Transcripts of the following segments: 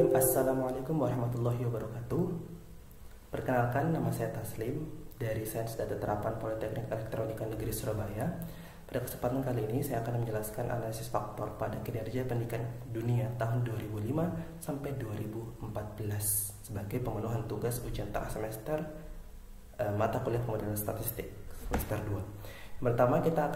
Assalamualaikum warahmatullahi wabarakatuh. Perkenalkan, nama saya Taslim dari Sains Data Terapan Politeknik Elektronika Negeri Surabaya. Pada kesempatan kali ini saya akan menjelaskan analisis faktor pada kinerja pendidikan dunia tahun 2005 sampai 2014 sebagai pemenuhan tugas ujian tengah semester mata kuliah pemodelan statistik semester 2. Pertama, kita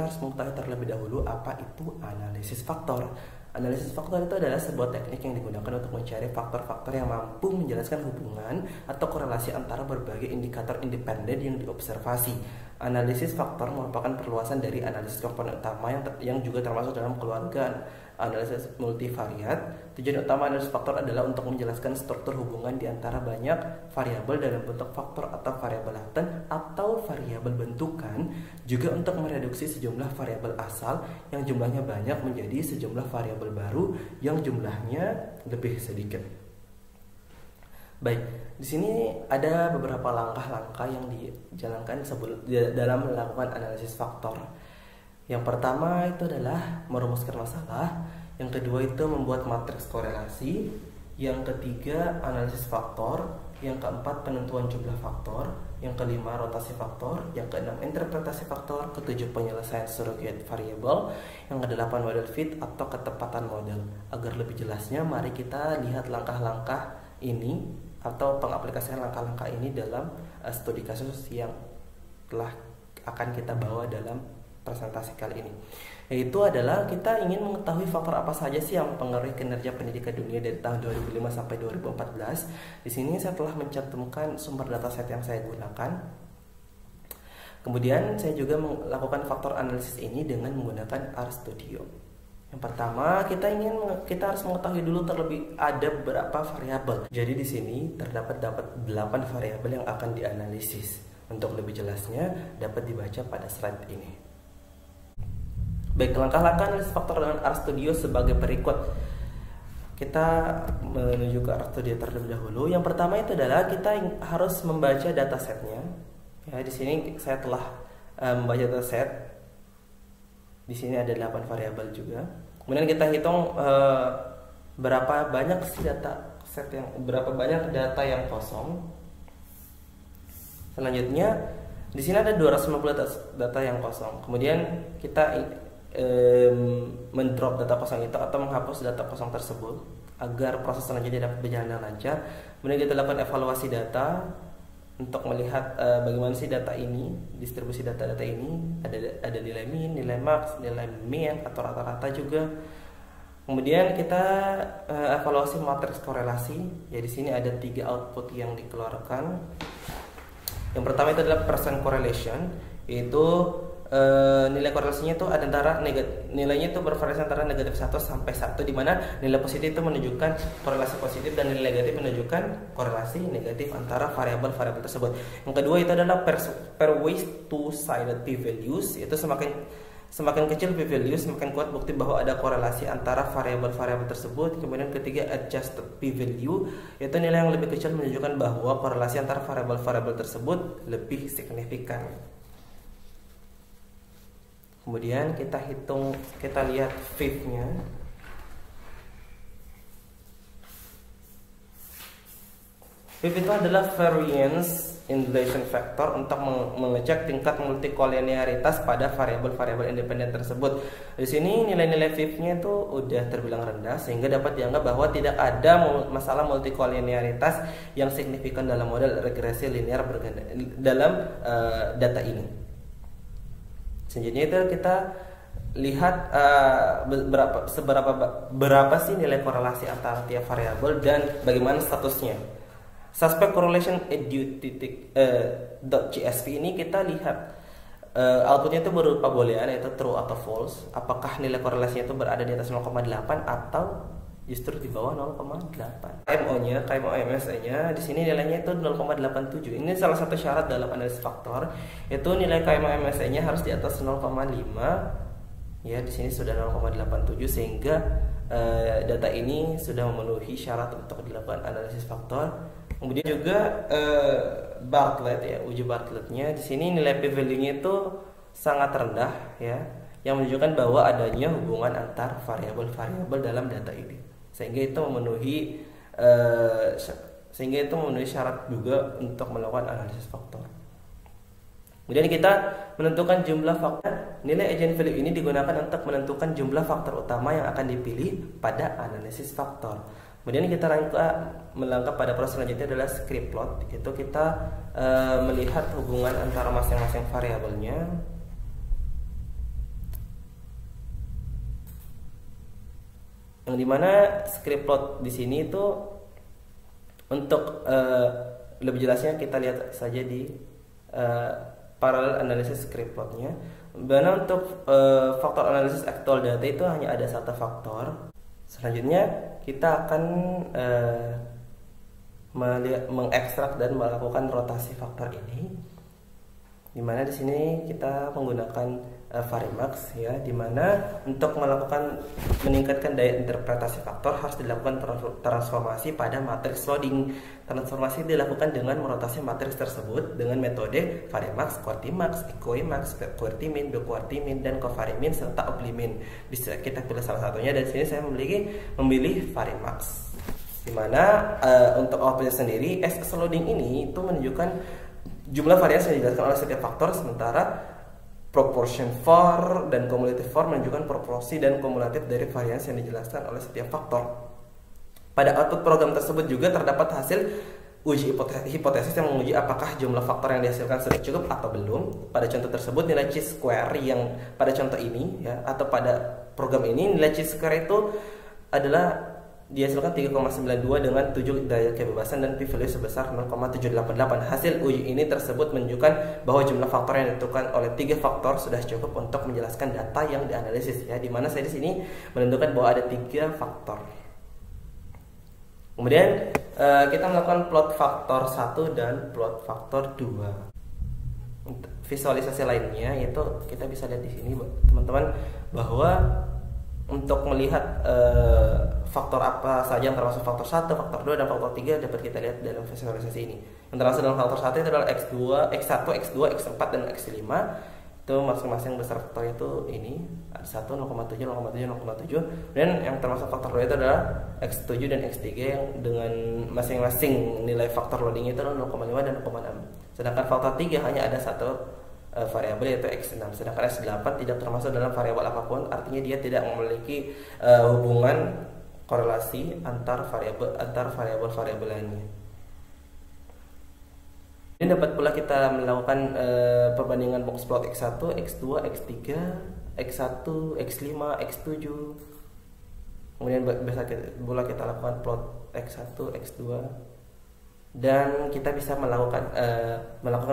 harus mengetahui terlebih dahulu apa itu analisis faktor. Analisis faktor itu adalah sebuah teknik yang digunakan untuk mencari faktor-faktor yang mampu menjelaskan hubungan atau korelasi antara berbagai indikator independen yang diobservasi. Analisis faktor merupakan perluasan dari analisis komponen utama yang juga termasuk dalam keluarga analisis multivariat. Tujuan utama analisis faktor adalah untuk menjelaskan struktur hubungan di antara banyak variabel dalam bentuk faktor atau variabel laten atau variabel bentukan, juga untuk mereduksi sejumlah variabel asal yang jumlahnya banyak menjadi sejumlah variabel baru yang jumlahnya lebih sedikit. Baik, di sini ada beberapa langkah-langkah yang dijalankan dalam melakukan analisis faktor. Yang pertama itu adalah merumuskan masalah. Yang kedua itu membuat matriks korelasi. Yang ketiga analisis faktor. Yang keempat penentuan jumlah faktor. Yang kelima rotasi faktor. Yang keenam interpretasi faktor. Ketujuh penyelesaian surrogate variable. Yang kedelapan model fit atau ketepatan model. Agar lebih jelasnya, mari kita lihat langkah-langkah ini atau pengaplikasian langkah-langkah ini dalam studi kasus yang telah akan kita bawa dalam presentasi kali ini. Yaitu adalah kita ingin mengetahui faktor apa saja sih yang mempengaruhi kinerja pendidikan dunia dari tahun 2005 sampai 2014. Di sini saya telah mencantumkan sumber dataset yang saya gunakan. Kemudian saya juga melakukan faktor analisis ini dengan menggunakan RStudio. Yang pertama, kita harus mengetahui dulu terlebih ada beberapa variabel. Jadi di sini terdapat 8 variabel yang akan dianalisis. Untuk lebih jelasnya dapat dibaca pada slide ini. Baik, langkah-langkah analisis faktor dengan RStudio sebagai berikut. Kita menuju ke RStudio terlebih dahulu. Yang pertama itu adalah kita harus membaca datasetnya. Ya, di sini saya telah membaca dataset. Di sini ada 8 variabel juga. Kemudian kita hitung berapa banyak data yang kosong. Selanjutnya di sini ada 250 data yang kosong. Kemudian kita mendrop data kosong itu atau menghapus data kosong tersebut agar proses selanjutnya dapat berjalan dengan lancar. Kemudian kita lakukan evaluasi data untuk melihat bagaimana sih data ini, distribusi data-data ini, ada nilai min, nilai max, nilai mean atau rata-rata juga. Kemudian kita evaluasi matriks korelasi. Ya, di sini ada 3 output yang dikeluarkan. Yang pertama itu adalah percent correlation, yaitu nilai korelasinya itu ada antara nilainya itu bervariasi antara negatif 1 sampai 1, di mana nilai positif itu menunjukkan korelasi positif dan nilai negatif menunjukkan korelasi negatif antara variabel-variabel tersebut. Yang kedua itu adalah pairwise two-sided p-values, itu semakin kecil p-value semakin kuat bukti bahwa ada korelasi antara variabel-variabel tersebut. Kemudian ketiga adjusted p-value, yaitu nilai yang lebih kecil menunjukkan bahwa korelasi antara variabel-variabel tersebut lebih signifikan. Kemudian kita lihat fifth-nya. Fifth itu adalah variance in-relation factor untuk mengecek tingkat multikolinearitas pada variabel-variabel independen tersebut. Di sini nilai-nilai fifth-nya itu udah terbilang rendah sehingga dapat dianggap bahwa tidak ada masalah multikolinearitas yang signifikan dalam model regresi linear berganda dalam data ini. Selanjutnya itu kita lihat berapa sih nilai korelasi antara tiap variabel dan bagaimana statusnya. Suspect correlation .csv ini kita lihat outputnya itu berupa boolean, yaitu true atau false. Apakah nilai korelasinya itu berada di atas 0,8 atau justru di bawah 0,8. KMOMSE-nya di sini nilainya itu 0,87. Ini salah satu syarat dalam analisis faktor, yaitu nilai KMOMSE-nya harus di atas 0,5. Ya, di sini sudah 0,87 sehingga data ini sudah memenuhi syarat untuk dilakukan analisis faktor. Kemudian juga Bartlett, ya, uji Bartlett-nya di sini nilai p-value-nya itu sangat rendah, ya, yang menunjukkan bahwa adanya hubungan antar variabel-variabel dalam data ini. sehingga itu memenuhi syarat juga untuk melakukan analisis faktor. Kemudian kita menentukan jumlah faktor. Nilai eigenvalue ini digunakan untuk menentukan jumlah faktor utama yang akan dipilih pada analisis faktor. Kemudian kita melangkah pada proses selanjutnya adalah script plot. Itu kita melihat hubungan antara masing-masing variabelnya. Yang dimana script plot di sini itu untuk lebih jelasnya kita lihat saja di parallel analysis script plotnya. Dimana untuk faktor analisis actual data itu hanya ada satu faktor. Selanjutnya kita akan mengekstrak dan melakukan rotasi faktor ini. Dimana di sini kita menggunakan Varimax ya, dimana untuk meningkatkan daya interpretasi faktor harus dilakukan transformasi pada matriks loading. Transformasi dilakukan dengan merotasi matriks tersebut dengan metode Varimax, Quartimax, Ecoimax, Quartimin, Quartimin, dan Covarimin serta Oplimin. Bisa kita pilih salah satunya, dan sini saya memilih Varimax. Dimana untuk outputnya sendiri, SS loading ini itu menunjukkan jumlah variasi yang dijelaskan oleh setiap faktor, sementara proportion for dan cumulative for menunjukkan proporsi dan kumulatif dari variasi yang dijelaskan oleh setiap faktor. Pada output program tersebut juga terdapat hasil uji hipotesis yang menguji apakah jumlah faktor yang dihasilkan sudah cukup atau belum. Pada contoh tersebut nilai chi-square yang pada contoh ini ya, atau pada program ini nilai chi-square itu adalah dihasilkan 3,92 dengan 7 daya kebebasan dan p-value sebesar 0,788. Hasil uji ini tersebut menunjukkan bahwa jumlah faktor yang ditentukan oleh 3 faktor sudah cukup untuk menjelaskan data yang dianalisis ya, di mana saya di sini menentukan bahwa ada 3 faktor. Kemudian kita melakukan plot faktor 1 dan plot faktor 2. Untuk visualisasi lainnya yaitu kita bisa lihat di sini teman-teman bahwa untuk melihat faktor apa saja yang termasuk faktor 1, faktor 2, dan faktor 3 dapat kita lihat dalam visualisasi ini. Yang termasuk dalam faktor 1 itu adalah X2, X1, X2, X4, dan X5. Itu masing-masing besar faktornya itu ini ada 1, 0,7, 0,7, 0,7. Dan yang termasuk faktor 2 itu adalah X7 dan X3 yang dengan masing-masing nilai faktor loadingnya itu adalah 0,5 dan 0,6. Sedangkan faktor 3 hanya ada satu variabel yaitu X6, sedangkan X8 tidak termasuk dalam variabel apapun, artinya dia tidak memiliki hubungan korelasi antar variabel lainnya. Ini dapat pula kita melakukan perbandingan box plot X1, X2, X3, X1, X5, X7. Kemudian bisa kita lakukan plot X1, X2, dan kita bisa melakukan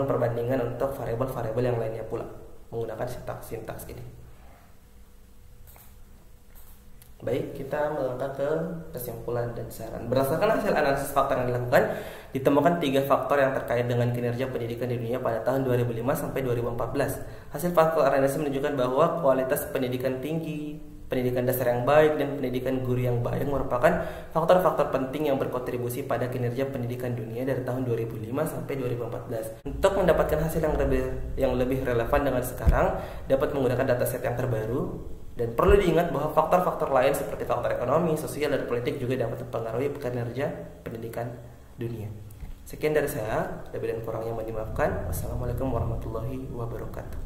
perbandingan untuk variabel-variabel yang lainnya pula menggunakan sintaks ini. Baik, kita melangkah ke kesimpulan dan saran. Berdasarkan hasil analisis faktor yang dilakukan, ditemukan 3 faktor yang terkait dengan kinerja pendidikan di dunia pada tahun 2005 sampai 2014. Hasil faktor analisis menunjukkan bahwa kualitas pendidikan tinggi, pendidikan dasar yang baik, dan pendidikan guru yang baik merupakan faktor-faktor penting yang berkontribusi pada kinerja pendidikan dunia dari tahun 2005 sampai 2014. Untuk mendapatkan hasil yang lebih relevan dengan sekarang, dapat menggunakan dataset yang terbaru. Dan perlu diingat bahwa faktor-faktor lain seperti faktor ekonomi, sosial, dan politik juga dapat mempengaruhi kinerja pendidikan dunia. Sekian dari saya, lebih dan kurangnya mohon dimaafkan. Wassalamualaikum warahmatullahi wabarakatuh.